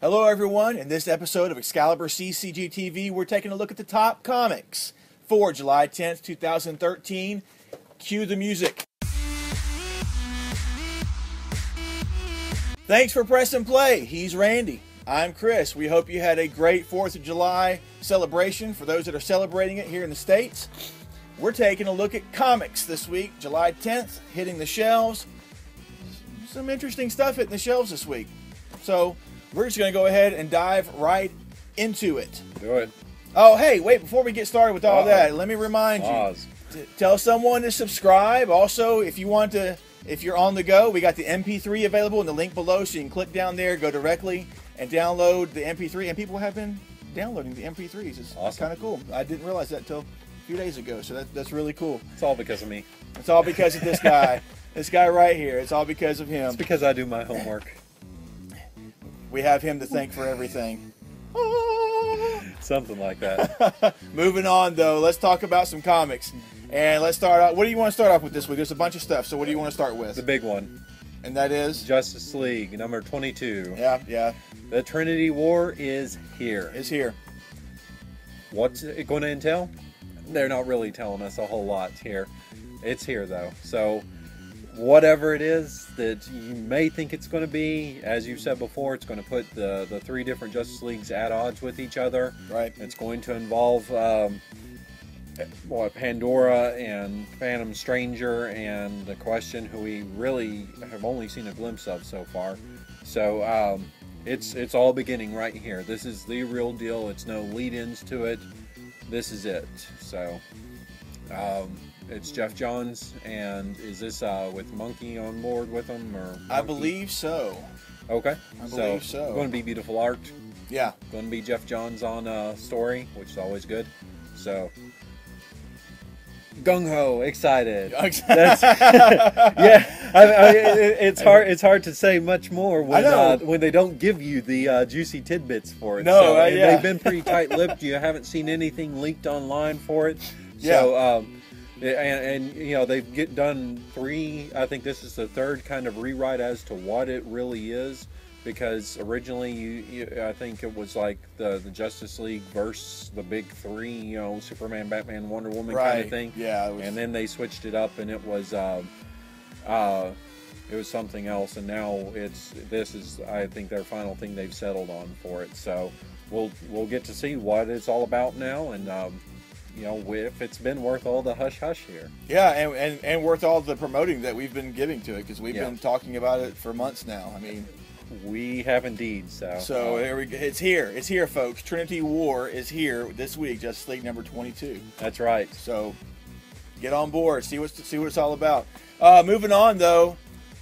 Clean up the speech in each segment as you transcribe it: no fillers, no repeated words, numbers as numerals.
Hello everyone, in this episode of ExcaliburCCGTV, we're taking a look at the top comics for July 10th, 2013. Cue the music. Thanks for pressing play. He's Randy. I'm Chris. We hope you had a great 4th of July celebration for those that are celebrating it here in the States. We're taking a look at comics this week, July 10th, hitting the shelves. Some interesting stuff hitting the shelves this week. So, we're just going to go ahead and dive right into it. Do it. Oh, hey, wait, before we get started with all that, let me remind you, tell someone to subscribe. Also, if you're on the go, we got the MP3 available in the link below, so you can click down there, go directly, and download the MP3. And people have been downloading the MP3s. It's awesome. Kind of cool. I didn't realize that until a few days ago, so that's really cool. It's all because of me. It's all because of this guy. This guy right here. It's all because of him. It's because I do my homework. We have him to thank for everything. Something like that. Moving on, though, let's talk about some comics. And let's start out. What do you want to start off with this week? There's a bunch of stuff, so what do you want to start with? The big one. And that is? Justice League, number 22. Yeah. The Trinity War is here. It's here. What's it going to entail? They're not really telling us a whole lot here. It's here, though. So, whatever it is that you may think it's going to be, as you said before, it's going to put the three different Justice Leagues at odds with each other. Right. It's going to involve Pandora and Phantom Stranger and the Question, who we really have only seen a glimpse of so far. So it's all beginning right here. This is the real deal. It's no lead-ins to it. This is it. So it's Jeff Johns, and is this with Monkey on board with him, or Monkey? I believe so. Okay. I believe so. Going to be beautiful art. Yeah. Going to be Jeff Johns on story, which is always good. So gung ho, excited. Yeah. It's hard to say much more when they don't give you the juicy tidbits for it. No, yeah. They've been pretty tight-lipped. You haven't seen anything leaked online for it. So, and you know, they've done 3. I think this is the 3rd kind of rewrite as to what it really is, because originally I think it was like the Justice League versus the big 3, you know, Superman, Batman, Wonder Woman kind of thing. Yeah. And then they switched it up, and it was something else, and now this is I think their final thing they've settled on for it. So we'll get to see what it's all about now, and you know, if it's been worth all the hush-hush here. Yeah, and worth all the promoting that we've been giving to it, because we've been talking about it for months now. I mean, we have indeed. So here we go. It's here. It's here, folks. Trinity War is here this week. Justice League number 22. That's right. So get on board. See what it's all about. Moving on, though.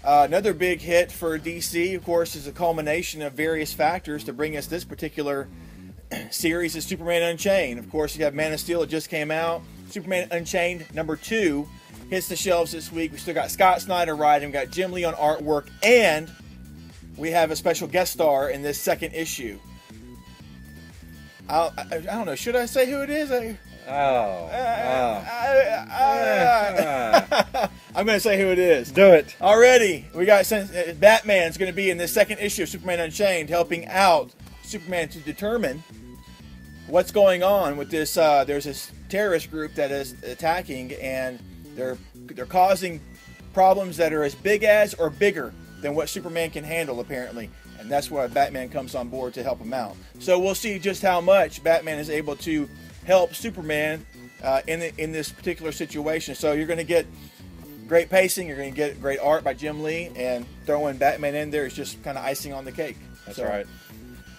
Another big hit for DC, of course, is a culmination of various factors to bring us this particular series is Superman Unchained. Of course, you have Man of Steel, it just came out. Superman Unchained number 2 hits the shelves this week. We still got Scott Snyder writing, we got Jim Lee on artwork, and we have a special guest star in this 2nd issue. I don't know, should I say who it is? I'm going to say who it is. Do it. Already, we got Batman's going to be in this 2nd issue of Superman Unchained, helping out Superman to determine what's going on with this. There's this terrorist group that is attacking, and they're causing problems that are as big as or bigger than what Superman can handle, apparently. And that's why Batman comes on board to help him out. So we'll see just how much Batman is able to help Superman in this particular situation. So you're going to get great pacing, you're going to get great art by Jim Lee, and throwing Batman in there is just kind of icing on the cake. That's right.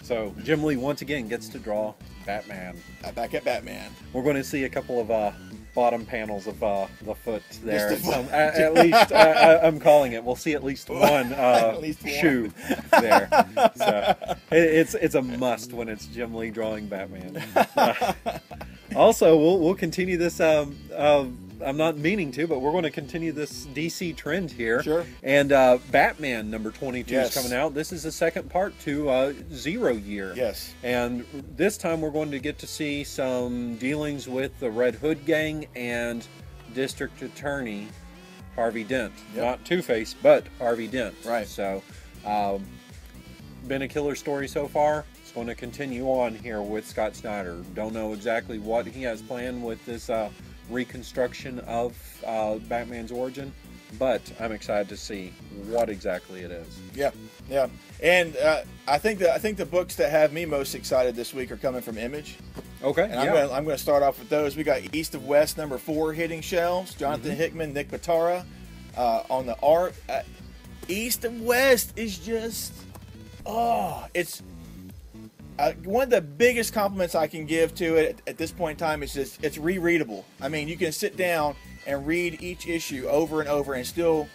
So Jim Lee once again gets to draw Batman. Back at Batman. We're going to see a couple of bottom panels of the foot there. At least I'm calling it. We'll see at least one shoe there. So it's a must when it's Jim Lee drawing Batman. Also, we'll continue this. I'm not meaning to, but we're going to continue this DC trend here. Sure. And Batman number 22 is coming out. This is the 2nd part to 0 Year. Yes. And this time we're going to get to see some dealings with the Red Hood gang and District Attorney Harvey Dent. Not Two-Face, but Harvey Dent. Right. So been a killer story so far. It's going to continue on here with Scott Snyder. Don't know exactly what he has planned with this reconstruction of Batman's origin, but I'm excited to see what exactly it is. Yeah, yeah. And I think the books that have me most excited this week are coming from Image. Okay. And I'm going to start off with those. We got East of West #4 hitting shelves. Jonathan Hickman, Nick Pitarra on the art. East of West is just, it's one of the biggest compliments I can give to it at this point in time is just it's rereadable. I mean, you can sit down and read each issue over and over and still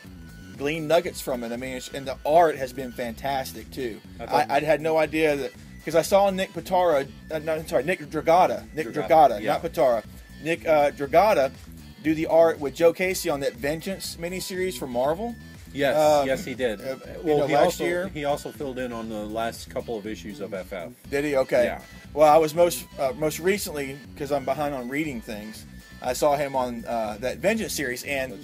glean nuggets from it. I mean, and the art has been fantastic too. I had no idea that, because I saw Nick Pitarra, Nick Dragata, yeah. not Pitarra, Nick Dragata do the art with Joe Casey on that Vengeance miniseries for Marvel. Yes, yes, he did. Well, last year he also filled in on the last couple of issues of FF. Did he? Okay. Yeah. Well, I was most recently, because I'm behind on reading things, I saw him on that Vengeance series, and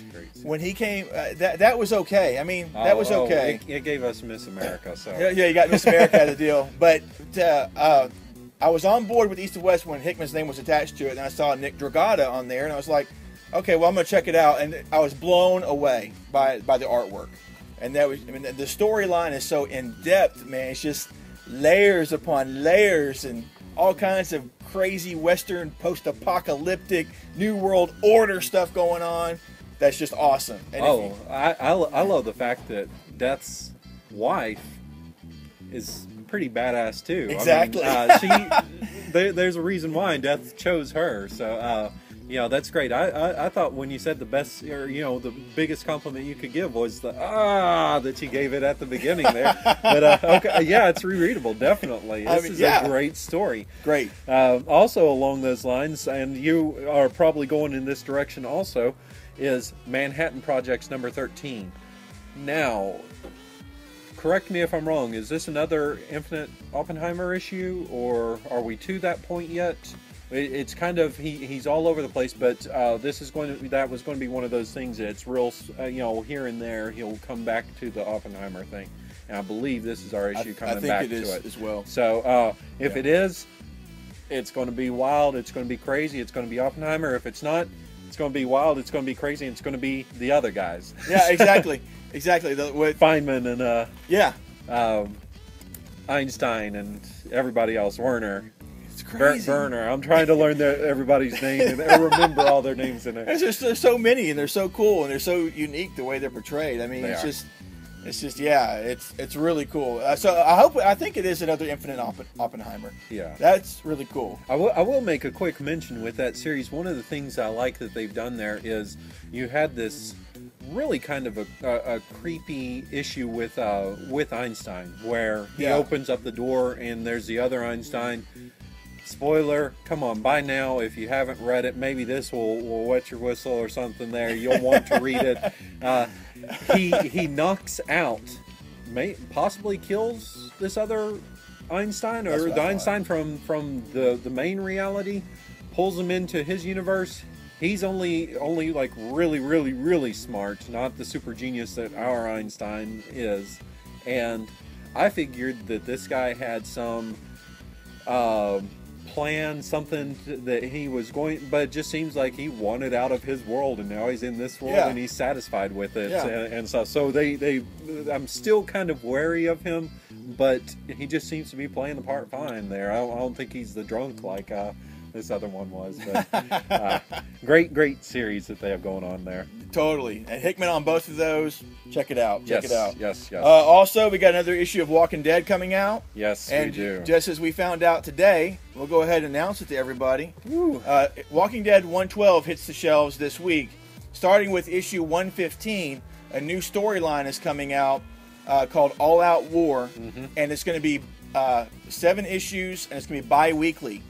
when he came, that was okay. I mean, that was okay. It gave us Miss America, so yeah, you got Miss America out of the deal. But I was on board with East of West when Hickman's name was attached to it, and I saw Nick Dragata on there, and I was like, okay, well, I'm gonna check it out, and I was blown away by the artwork, and that was, I mean, the storyline is so in depth, man. It's just layers upon layers, and all kinds of crazy Western post-apocalyptic New World Order stuff going on. That's just awesome. And I love the fact that Death's wife is pretty badass too. Exactly. I mean, there's a reason why Death chose her. So. That's great. I thought when you said the best, or the biggest compliment you could give was the that you gave it at the beginning there. But okay, yeah, it's rereadable, definitely. This is a great story. Great. Also along those lines, and you are probably going in this direction also, is Manhattan Projects #13. Now, correct me if I'm wrong. Is this another Infinite Oppenheimer issue, or are we to that point yet? It's kind of he's all over the place, but this is that was going to be one of those things that's real, here and there he'll come back to the Oppenheimer thing, and I believe this is our issue coming back to it. I think it is as well. So if it is, it's going to be wild, it's going to be crazy, it's going to be Oppenheimer. If it's not, it's going to be wild, it's going to be crazy, and it's going to be the other guys. Yeah, exactly, exactly. Feynman and Einstein and everybody else, Werner. Burner. I'm trying to learn everybody's name and remember all their names in there. There's so many, and they're so cool, and they're so unique the way they're portrayed. I mean, it's really cool. I think it is another Infinite Oppenheimer. Yeah, that's really cool. I will make a quick mention with that series. One of the things I like that they've done there is you had this really kind of a creepy issue with Einstein, where he opens up the door and there's the other Einstein. Spoiler, come on, by now, if you haven't read it, maybe this will wet your whistle or something there. You'll want to read it. He knocks out, possibly kills this other Einstein, or the Einstein from the main reality, pulls him into his universe. He's only like really, really, really smart, not the super genius that our Einstein is. And I figured that this guy had some plan, something that he was going, but it just seems like he wanted out of his world, and now he's in this world and he's satisfied with it. And so they I'm still kind of wary of him, but he just seems to be playing the part fine there. I don't think he's the drunk like this other one was, but great series that they have going on there. Totally. And Hickman on both of those. Check it out. Check it out. Yes. Also, we got another issue of Walking Dead coming out. Yes, and we do. Just as we found out today, we'll go ahead and announce it to everybody. Walking Dead 112 hits the shelves this week. Starting with issue 115, a new storyline is coming out called All Out War, and it's going to be 7 issues, and it's going to be bi-weekly.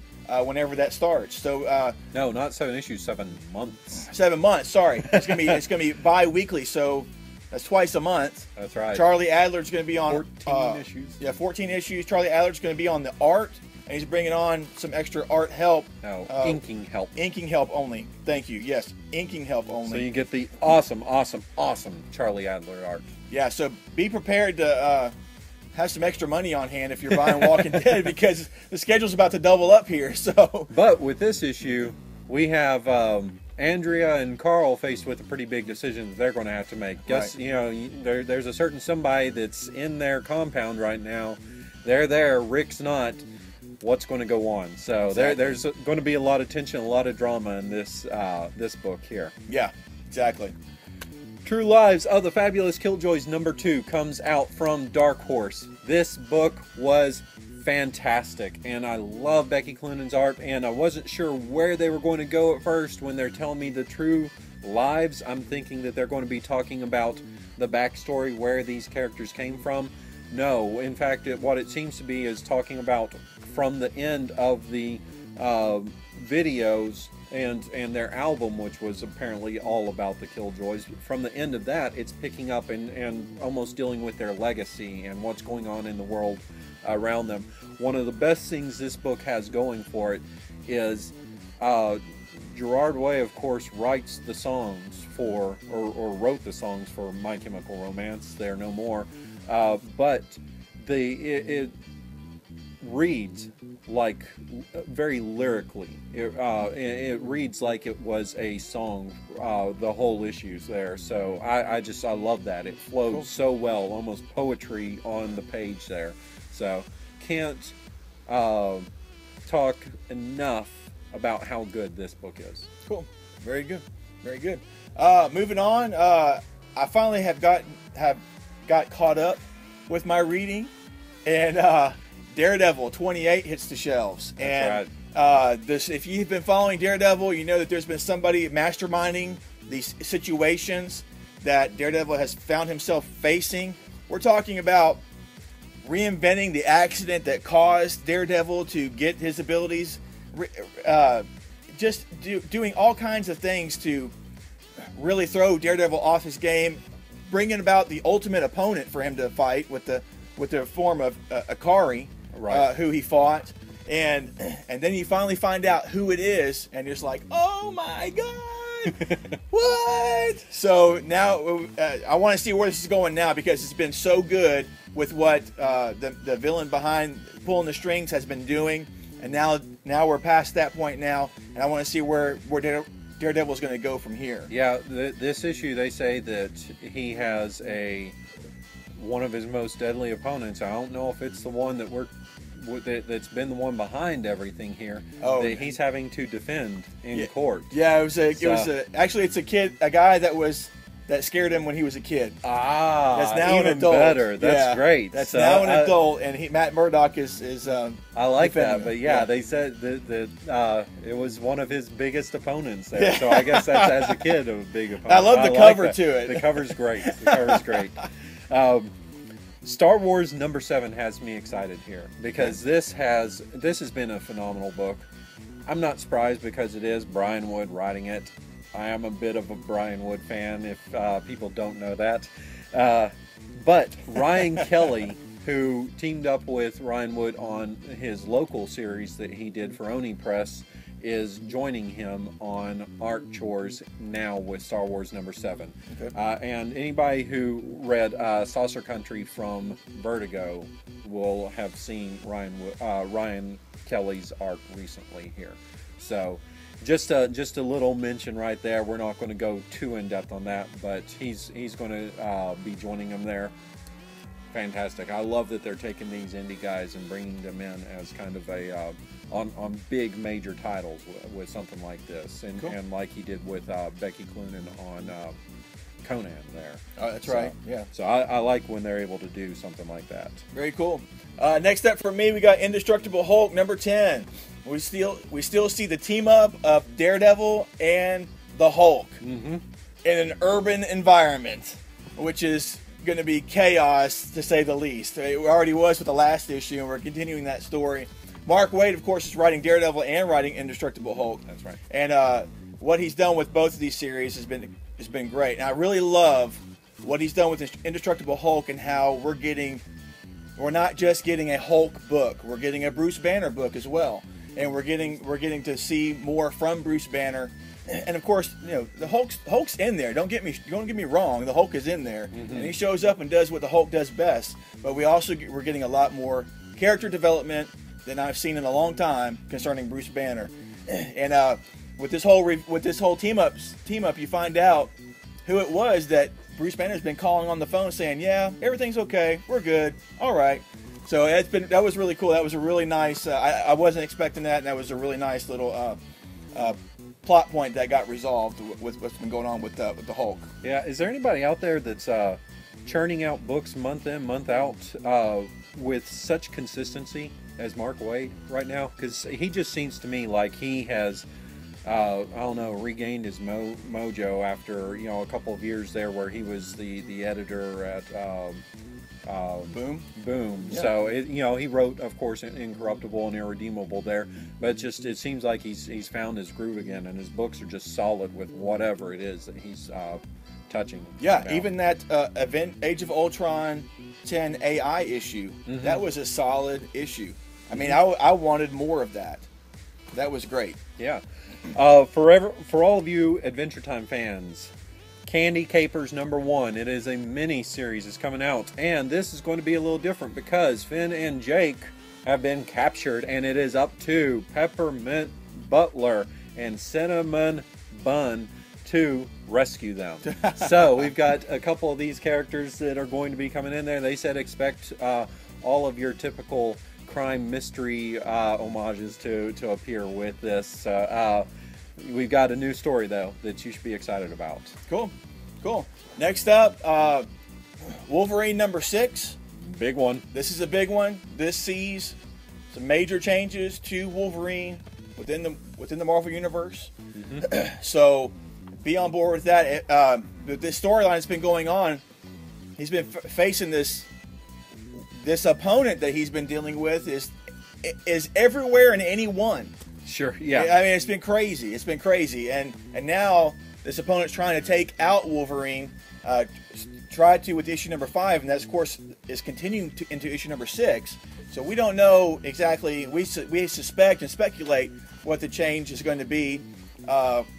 Whenever that starts, so no, not 7 issues, 7 months. 7 months. Sorry, it's gonna be bi-weekly, so that's twice a month. That's right. Charlie Adler's gonna be on 14 issues. Yeah, 14 issues. Charlie Adler's gonna be on the art, and he's bringing on some extra art help. No, inking help. Inking help only. Thank you. Yes, inking help only. So you get the awesome Charlie Adler art. Yeah. So be prepared to have some extra money on hand if you're buying Walking Dead, because the schedule's about to double up here. So, but with this issue, we have Andrea and Carl faced with a pretty big decision that they're going to have to make. Guess, Right. you know, there's a certain somebody that's in their compound right now. They're there. Rick's not. What's going to go on? So Exactly. there's going to be a lot of tension, a lot of drama in this this book here. yeah, exactly. True Lives of the Fabulous Killjoys #2 comes out from Dark Horse. This book was fantastic, and I love Becky Cloonan's art, and I wasn't sure where they were going to go at first when they're telling me the True Lives. I'm thinking that they're going to be talking about the backstory, where these characters came from. No, in fact, what it seems to be is talking about from the end of the videos and their album, which was apparently all about the Killjoys. From the end of that, it's picking up and almost dealing with their legacy and what's going on in the world around them. One of the best things this book has going for it is Gerard Way, of course, writes the songs for, or wrote the songs for My Chemical Romance, They're No More, but it reads like very lyrically. It reads like it was a song. The whole issue's there, so I love that. It flows Cool. so well, almost poetry on the page there. So can't talk enough about how good this book is. Cool. Very good. Very good. Moving on. I finally have got caught up with my reading, and Daredevil 28 hits the shelves. That's and this, if you've been following Daredevil, you know that there's been somebody masterminding these situations that Daredevil has found himself facing. We're talking about reinventing the accident that caused Daredevil to get his abilities, doing all kinds of things to really throw Daredevil off his game, bringing about the ultimate opponent for him to fight with the form of Akari, Right. who he fought, and then you finally find out who it is, and you're just like, oh my god, what? So now I want to see where this is going now, because it's been so good with what the villain behind pulling the strings has been doing, and now we're past that point now, and I want to see where Daredevil's going to go from here. Yeah, this issue, they say that he has one of his most deadly opponents. I don't know if it's the one that's been the one behind everything here. Oh, that he's having to defend in court. Yeah, actually it's a guy that scared him when he was a kid. That's now even an adult. better. That's Yeah, great. That's So now an adult, and Matt Murdock is I like that, defending but him. yeah, they said that it was one of his biggest opponents there. So I guess that's, as a kid, a big opponent. I love the cover to it. The cover's great. The cover's great. Star Wars #7 has me excited here, because this has been a phenomenal book. I'm not surprised, because it is Brian Wood writing it. I am a bit of a Brian Wood fan, if people don't know that. But Ryan Kelly, who teamed up with Ryan Wood on his local series that he did for Oni Press, is joining him on Art Chores now with Star Wars #7. Okay. And anybody who read Saucer Country from Vertigo will have seen Ryan Kelly's art recently here. So just a little mention right there. We're not going to go too in depth on that, but he's going to be joining them there. Fantastic. I love that they're taking these indie guys and bringing them in as kind of a on big major titles with something like this, and Cool. and like he did with Becky Cloonan on Conan there. Oh, that's right. Yeah. So I like when they're able to do something like that. Very cool. Next up for me, we got Indestructible Hulk #10. We still see the team up of Daredevil and the Hulk in an urban environment, which is going to be chaos to say the least. It already was with the last issue, and we're continuing that story. Mark Waid, of course, is writing Daredevil and writing Indestructible Hulk. That's right. And what he's done with both of these series has been great. And I really love what he's done with Indestructible Hulk, and how we're not just getting a Hulk book, we're getting a Bruce Banner book as well. and we're getting to see more from Bruce Banner. And of course, you know, the Hulk's in there. Don't get me wrong. The Hulk is in there, and he shows up and does what the Hulk does best. But we're getting a lot more character development than I've seen in a long time concerning Bruce Banner. And with this whole team up, you find out who it was that Bruce Banner's been calling on the phone, saying, "Yeah, everything's okay. We're good. All right." So that was really cool. That was a really nice. I wasn't expecting that, and that was a really nice little plot point that got resolved with what's been going on with the Hulk. Yeah, is there anybody out there that's churning out books month in, month out with such consistency as Mark Waid right now? Because he just seems to me like he has, I don't know, regained his mojo after, you know, a couple of years there where he was the editor at Boom. Yeah. So you know, he wrote, of course, Incorruptible and Irredeemable there, but it seems like he's found his groove again, and his books are just solid with whatever it is that he's touching. Yeah, about. Even that Age of Ultron 10 AI issue, that was a solid issue. I mean, I wanted more of that. That was great. Yeah. For all of you Adventure Time fans, Candy Capers #1. It is a mini series. It's coming out, and this is going to be a little different because Finn and Jake have been captured, and it is up to Peppermint Butler and Cinnamon Bun to rescue them. So we've got a couple of these characters that are going to be coming in there. They said expect all of your typical crime mystery homages to appear with this. We've got a new story, though, that you should be excited about. Cool. Next up, Wolverine #6. Big one. This is a big one. This sees some major changes to Wolverine within the Marvel Universe. So be on board with that. This storyline that's been going on, he's been facing this opponent that he's been dealing with is everywhere and anyone. Sure, yeah. I mean, it's been crazy. And now this opponent's trying to take out Wolverine. Tried to with issue #5, and that, of course, is continuing into issue #6. So we don't know exactly. We suspect and speculate what the change is going to be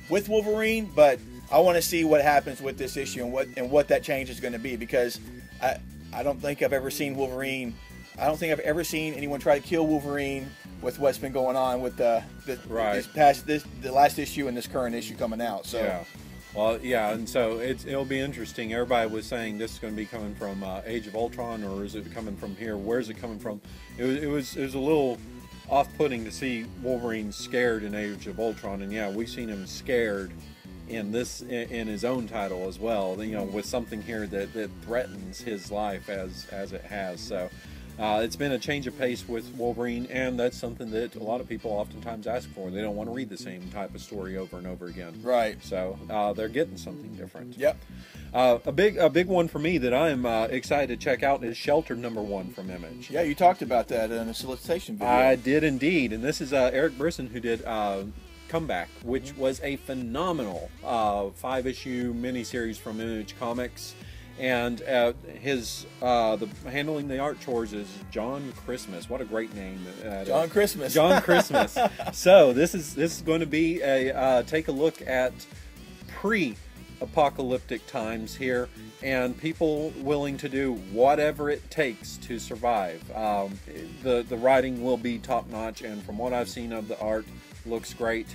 with Wolverine, but I want to see what happens with this issue and what that change is going to be, because I don't think I've ever seen Wolverine. I don't think I've ever seen anyone try to kill Wolverine with what's been going on with the last issue and this current issue coming out. So yeah. Well, yeah, and so it'll be interesting. Everybody was saying this is going to be coming from Age of Ultron, or is it coming from here? Where's it coming from? It was a little off-putting to see Wolverine scared in Age of Ultron, and yeah, we've seen him scared in his own title as well. You know, with something here that threatens his life as it has. So. It's been a change of pace with Wolverine, and that's something that a lot of people oftentimes ask for. They don't want to read the same type of story over and over again. Right. So they're getting something different. Yep. A big one for me that I'm excited to check out is Shelter #1 from Image. Yeah, you talked about that in a solicitation video. I did indeed, and this is Eric Brisson who did Comeback, which was a phenomenal 5-issue miniseries from Image Comics. And the handling the art chores is John Christmas. What a great name! John Christmas. John Christmas. So this is going to be a take a look at pre-apocalyptic times here, and people willing to do whatever it takes to survive. The writing will be top notch, and from what I've seen of the art, looks great.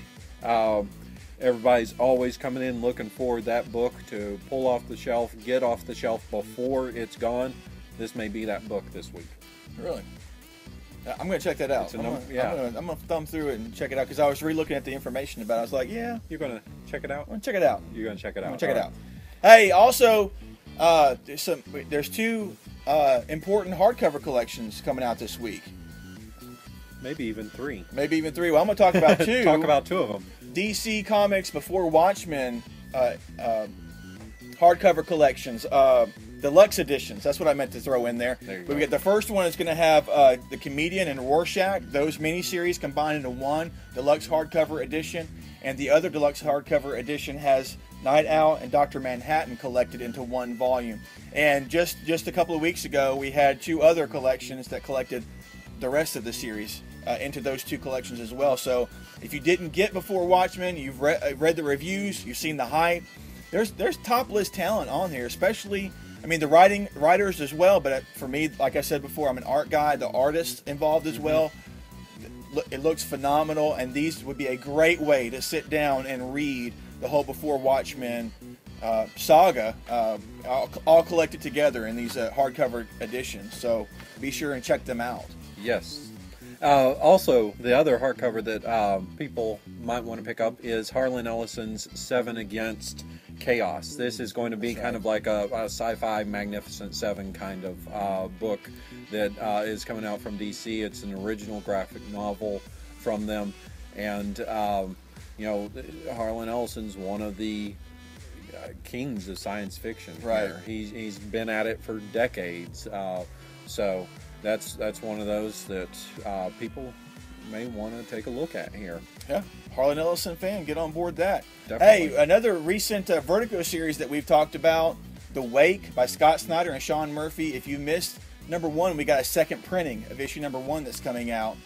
Everybody's always coming in looking for that book to pull off the shelf, get off the shelf before it's gone. This may be that book this week. Really? I'm going to check that out. I'm going to thumb through it and check it out, because I was re-looking at the information about it. I was like, yeah. You're going to check it out? I'm going to check it out. You're going to check it out? I'm going to check it out. Hey, also, there's 2 important hardcover collections coming out this week. Maybe even 3. Well, I'm going to talk about 2. Talk about 2 of them. DC Comics Before Watchmen hardcover collections, deluxe editions. That's what I meant to throw in there. But we get the first one is going to have the Comedian and Rorschach, those miniseries combined into one deluxe hardcover edition, and the other deluxe hardcover edition has Night Owl and Dr. Manhattan collected into one volume. And just a couple of weeks ago, we had 2 other collections that collected the rest of the series into those 2 collections as well. So if you didn't get before Watchmen, you've read the reviews, you've seen the hype. There's top list talent on here, especially, I mean, the writers as well. But for me, like I said before, I'm an art guy. The artists involved as well. It looks phenomenal, and these would be a great way to sit down and read the whole Before Watchmen saga, all collected together in these hardcover editions. So be sure and check them out. Yes. Also, the other hardcover that people might want to pick up is Harlan Ellison's 7 Against Chaos. This is going to be kind of like a sci-fi Magnificent Seven kind of book that is coming out from DC. It's an original graphic novel from them, and you know, Harlan Ellison's one of the kings of science fiction. Right. Here. He's been at it for decades. So that's one of those that people may want to take a look at here. Yeah, Harlan Ellison fan, get on board that. Definitely. Hey, another recent Vertigo series that we've talked about, The Wake by Scott Snyder and Sean Murphy. If you missed number 1, we got a second printing of issue number 1 that's coming out.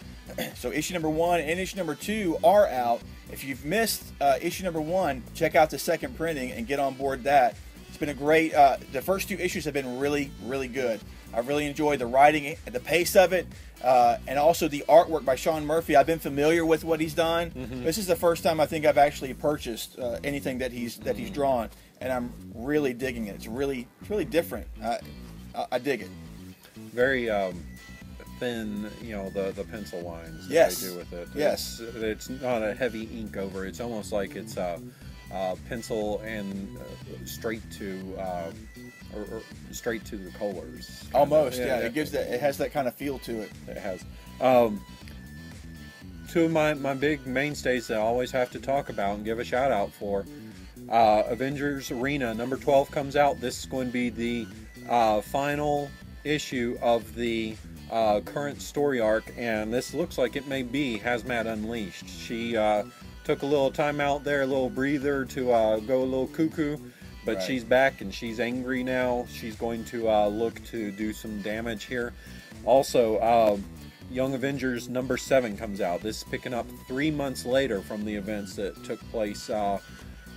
So issue number 1 and issue number 2 are out. If you've missed issue number 1, check out the second printing and get on board that. It's been a great, the first 2 issues have been really, really good. I really enjoyed the writing, the pace of it, and also the artwork by Sean Murphy. I've been familiar with what he's done. This is the first time I think I've actually purchased anything that he's drawn, and I'm really digging it. It's really different. I dig it. Very thin, you know, the pencil lines that Yes. they do with it. Yes. It's not a heavy ink over. It's almost like it's pencil and straight to or straight to the colors. Almost, yeah. It gives that. It has that kind of feel to it. It has. 2 of my big mainstays that I always have to talk about and give a shout out for. Avengers Arena number 12 comes out. This is going to be the final issue of the current story arc, and this looks like it may be Hazmat Unleashed. She took a little time out there, a little breather to go a little cuckoo, but Right. she's back and she's angry now. She's going to look to do some damage here. Also, Young Avengers number 7 comes out. This is picking up 3 months later from the events that took place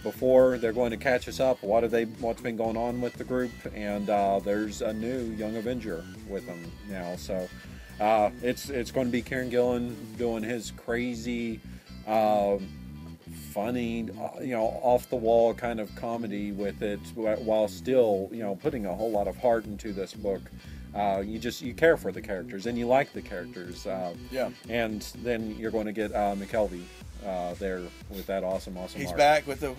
before. They're going to catch us up. What's been going on with the group, and there's a new Young Avenger with them now. So it's going to be Kieran Gillen doing his crazy, funny, you know, off the wall kind of comedy with it, while still, you know, putting a whole lot of heart into this book. You care for the characters and you like the characters. Yeah. And then you're going to get McKelvey there with that awesome He's art. back with the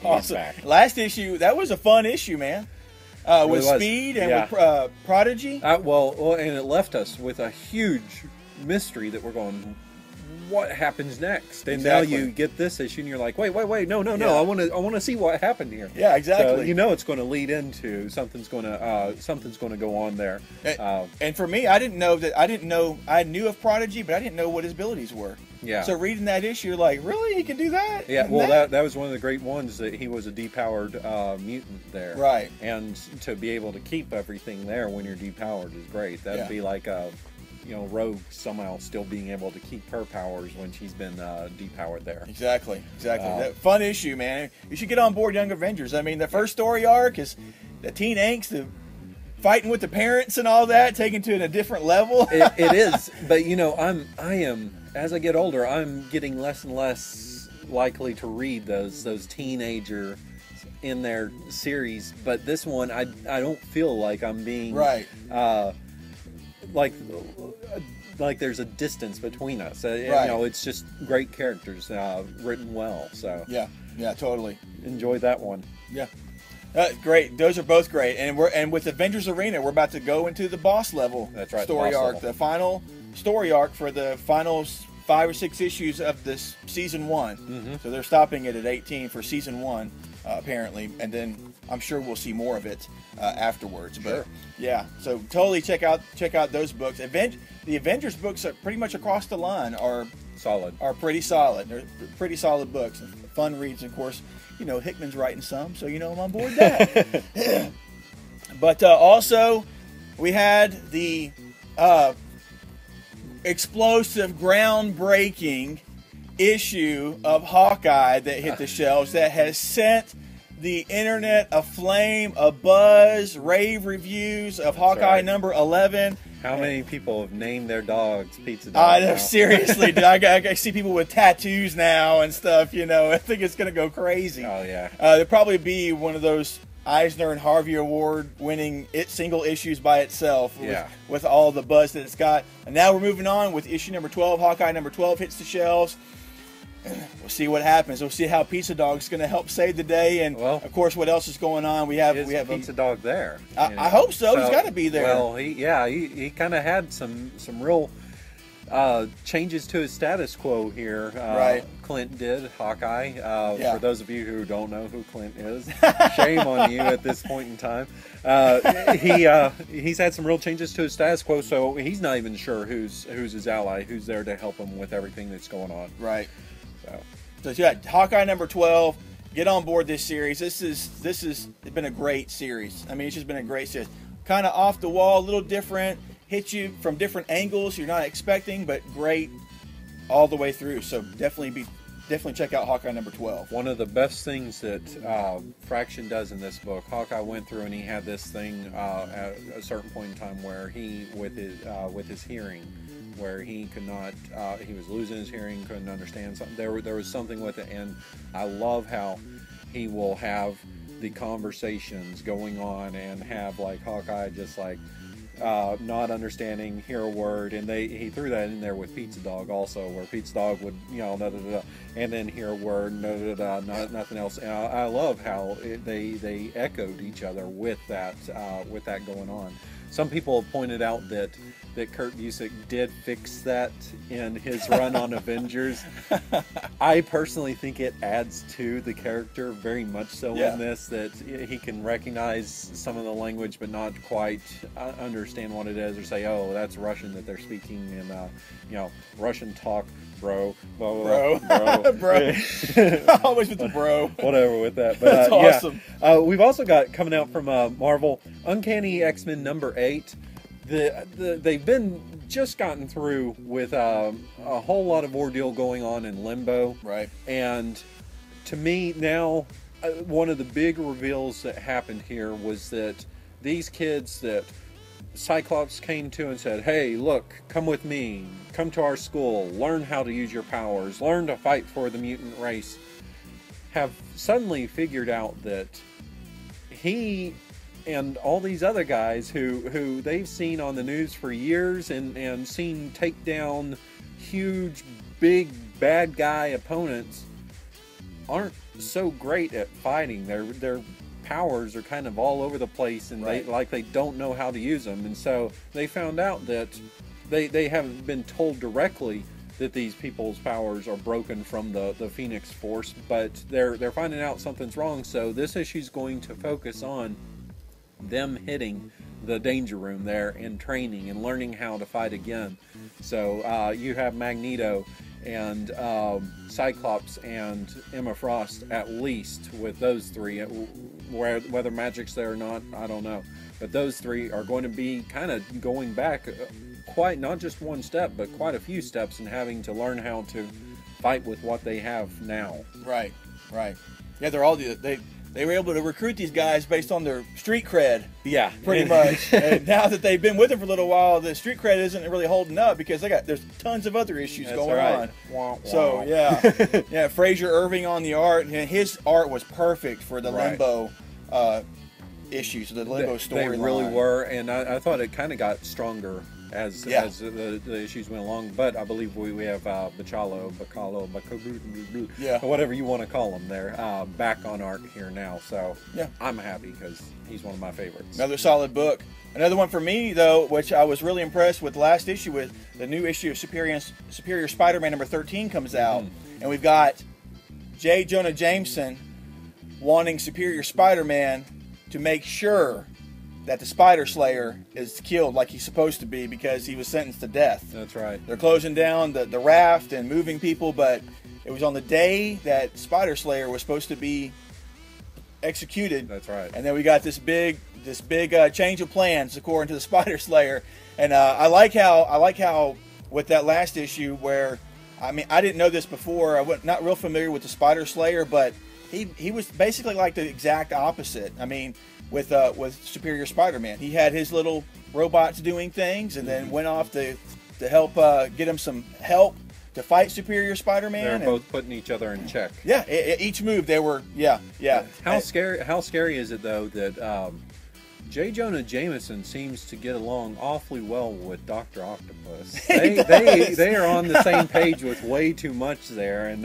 awesome. back. Last issue, that was a fun issue, man. With was. Speed and Yeah. with Prodigy. Well, and it left us with a huge mystery that we're going, what happens next? And Exactly. now you get this issue and you're like, wait, no, Yeah. I want to see what happened here. Yeah, exactly. So, you know, it's going to lead into something's going to go on there. And for me, I knew of Prodigy, but I didn't know what his abilities were. Yeah. So reading that issue, you're like, really? He can do that? Yeah, Even well, that was one of the great ones, that he was a depowered mutant there. Right. And to be able to keep everything there when you're depowered is great. That'd be like Rogue somehow still being able to keep her powers when she's been depowered there. Exactly. That fun issue, man. You should get on board Young Avengers. I mean, the first story arc is the teen angst, the fighting with the parents and all that, taken to a different level. It is, but you know, I am as I get older, I'm getting less and less likely to read those teenager in their series. But this one, I don't feel like I'm being right. Like there's a distance between us. Right. You know, it's just great characters, written well. So yeah, totally. Enjoyed that one. Yeah. Great. Those are both great. And with Avengers Arena, we're about to go into the boss level. That's right, story the boss arc. level. The final story arc for the final 5 or 6 issues of this season 1. Mm-hmm. So they're stopping it at 18 for season 1, apparently, and then I'm sure we'll see more of it afterwards. But Sure. yeah, so totally check out those books. The Avengers books are pretty much across the line are pretty solid. They're pretty solid books, fun reads. Of course, you know Hickman's writing some, so you know I'm on board that. But also we had the explosive, groundbreaking issue of Hawkeye that hit the shelves that has sent the internet aflame, abuzz, rave reviews of Hawkeye number 11. How many people have named their dogs Pizza Dog? I know, seriously, dude, I see people with tattoos now and stuff, you know. I think it's going to go crazy. Oh, yeah. There'll probably be one of those Eisner and Harvey Award winning single issues by itself with all the buzz that it's got. And now we're moving on with issue number 12. Hawkeye number 12 hits the shelves. We'll see what happens. We'll see how Pizza Dog's going to help save the day, and of course, what else is going on. We have Pizza Dog there. I hope so. He's got to be there. Well, he kind of had some real changes to his status quo here. Right. Clint did, Hawkeye. For those of you who don't know who Clint is, shame on you at this point in time. He's had some real changes to his status quo, so he's not even sure who's his ally, who's there to help him with everything that's going on. Right. So yeah, Hawkeye number 12. Get on board this series. This has been a great series. I mean, it's just been a great series. Kind of off the wall, a little different. Hits you from different angles you're not expecting, but great all the way through. So definitely check out Hawkeye number 12. One of the best things that Fraction does in this book, Hawkeye went through and he had this thing at a certain point in time where he, with his hearing, where he could not, he was losing his hearing, couldn't understand something. There was something with it, and I love how he will have the conversations going on and have like Hawkeye just like not understanding, hear a word, and he threw that in there with Pizza Dog also, where Pizza Dog would da, da, da, and then hear a word, nothing else. And I love how they echoed each other with that going on. Some people have pointed out that Kurt Busiek did fix that in his run on Avengers. I personally think it adds to the character very much so in this, that he can recognize some of the language but not quite understand what it is, or say, oh, that's Russian that they're speaking, and Russian talk, bro. Bro. Always with the bro. Whatever with that. But, that's awesome. We've also got coming out from Marvel, Uncanny X-Men number 8. They've been just gotten through with a whole lot of ordeal going on in Limbo. Right. And to me now, one of the big reveals that happened here was that these kids that Cyclops came to and said, hey, look, come with me, come to our school, learn how to use your powers, learn to fight for the mutant race, have suddenly figured out that he and all these other guys who they've seen on the news for years and seen take down huge, big, bad guy opponents aren't so great at fighting. Their powers are kind of all over the place, and they don't know how to use them. And so they found out that they haven't been told directly that these people's powers are broken from the Phoenix Force, but they're finding out something's wrong. So this issue's going to focus on them hitting the danger room there and training and learning how to fight again. So you have Magneto and Cyclops and Emma Frost, at least, with those three. Whether magic's there or not, I don't know. But those three are going to be kind of going back quite, not just one step, but quite a few steps, and having to learn how to fight with what they have now. Right. Yeah, they're all they were able to recruit these guys based on their street cred. Yeah, pretty much. And now that they've been with them for a little while, the street cred isn't really holding up because there's tons of other issues going on. Wah, wah. So yeah, Fraser Irving on the art, and his art was perfect for the Limbo issues, the Limbo storyline. They really were, and I thought it kind of got stronger as the issues went along. But I believe we have Bacalo, whatever you want to call him there, back on art here now. So I'm happy because he's one of my favorites. Another solid book. Another one for me, though, which I was really impressed with last issue, with the new issue of Superior Spider-Man number 13 comes out, and we've got J. Jonah Jameson wanting Superior Spider-Man to make sure that the Spider Slayer is killed like he's supposed to be, because he was sentenced to death. That's right. They're closing down the raft and moving people, but it was on the day that Spider Slayer was supposed to be executed. That's right. And then we got this big change of plans according to the Spider Slayer. And I like how with that last issue where, I mean, I didn't know this before. I was not real familiar with the Spider Slayer, but he was basically like the exact opposite. I mean, with Superior Spider-Man, he had his little robots doing things, and then went off to help get him some help to fight Superior Spider-Man. They're both putting each other in check. Yeah, each move they were. Yeah. How scary is it though that J. Jonah Jameson seems to get along awfully well with Dr. Octopus. They are on the same page with way too much there, and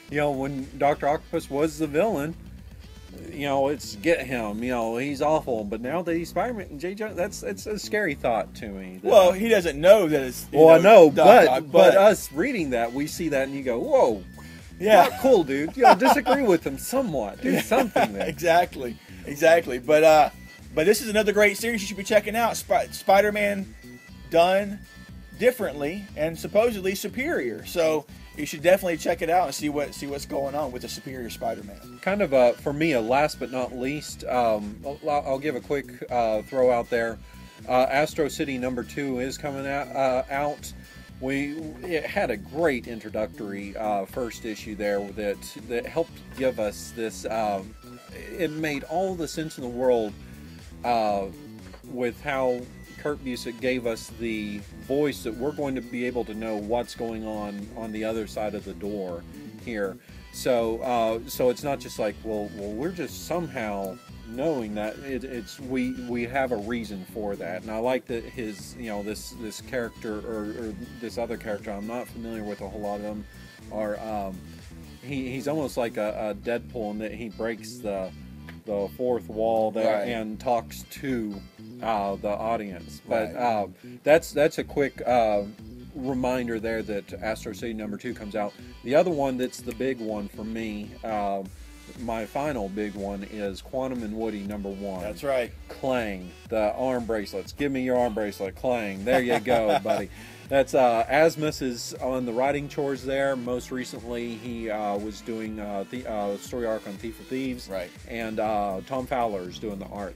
you know, when Dr. Octopus was the villain, you know, it's get him, you know, he's awful. But now that he's Spider-Man and J. Jonah, it's a scary thought to me. Well, he doesn't know that it's. I know, but us reading that, we see that and you go, whoa, yeah, not cool, dude. You know, disagree with him somewhat. Do something there. Exactly. But this is another great series you should be checking out. Spider-Man done differently and supposedly superior. So you should definitely check it out and see what's going on with the Superior Spider-Man. Kind of for me, a last but not least, I'll give a quick throw out there. Astro City #2 is coming out. It had a great introductory first issue there that helped give us this. It made all the sense in the world with how Kurt Busiek gave us the voice that we're going to be able to know what's going on the other side of the door here. So it's not just like, well, we're just somehow knowing that we have a reason for that. And I like that his, you know, this character or this other character, I'm not familiar with a whole lot of them, are he's almost like a Deadpool in that he breaks the fourth wall there, right, and talks to the audience. But right, that's a quick reminder there that Astro City #2 comes out. The other one that's the big one for me, my final big one, is Quantum and Woody #1. That's right. Clang, the arm bracelets. Give me your arm bracelet, Clang. There you go, buddy. That's Asmus is on the writing chores there. Most recently, he was doing the story arc on Thief of Thieves. Right. And Tom Fowler is doing the art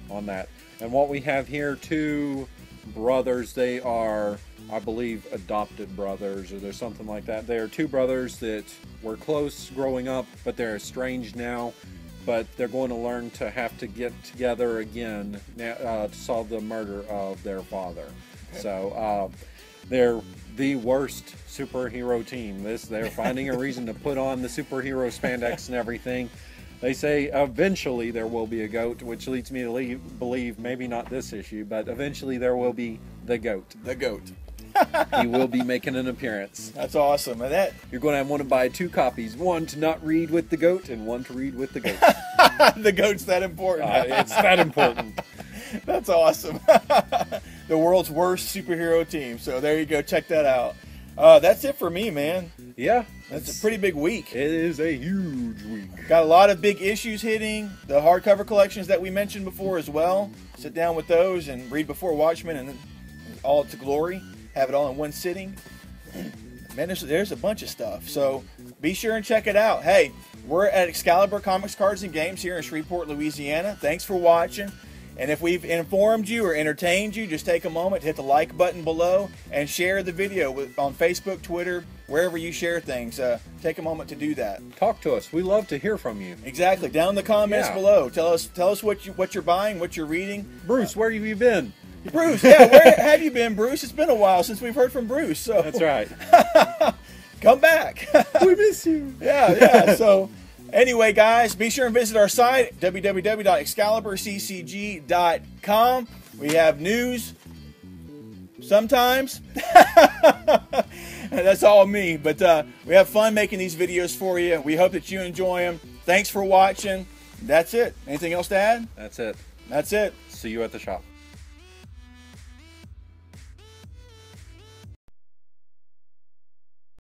on that. And what we have here, two brothers. They are, I believe, adopted brothers, or there's something like that. They are two brothers that were close growing up, but they're estranged now. But they're going to learn to have to get together again to solve the murder of their father. Okay. So they're the worst superhero team. They're finding a reason to put on the superhero spandex and everything. They say eventually there will be a goat, which leads me to believe maybe not this issue, but eventually there will be the goat. The goat. He will be making an appearance. That's awesome. And that you're going to want to buy 2 copies, one to not read with the goat and one to read with the goat. The goat's that important. It's that important. That's awesome. The world's worst superhero team. So there you go. Check that out. That's it for me, man. Yeah. That's a pretty big week. It is a huge week. Got a lot of big issues hitting. The hardcover collections that we mentioned before as well. Sit down with those and read before Watchmen and all to glory. Have it all in one sitting. Man, there's a bunch of stuff. So be sure and check it out. Hey, we're at Excalibur Comics, Cards, and Games here in Shreveport, Louisiana. Thanks for watching. And if we've informed you or entertained you, just take a moment to hit the like button below and share the video on Facebook, Twitter, wherever you share things. Take a moment to do that. Talk to us. We love to hear from you. Exactly. Down in the comments below. Tell us what you're buying, what you're reading. Bruce, where have you been? Bruce, yeah, where have you been, Bruce? It's been a while since we've heard from Bruce. So that's right. Come back. We miss you. Yeah. So anyway, guys, be sure and visit our site, www.ExcaliburCCG.com. We have news sometimes. That's all me. But we have fun making these videos for you. We hope that you enjoy them. Thanks for watching. That's it. Anything else to add? That's it. That's it. See you at the shop.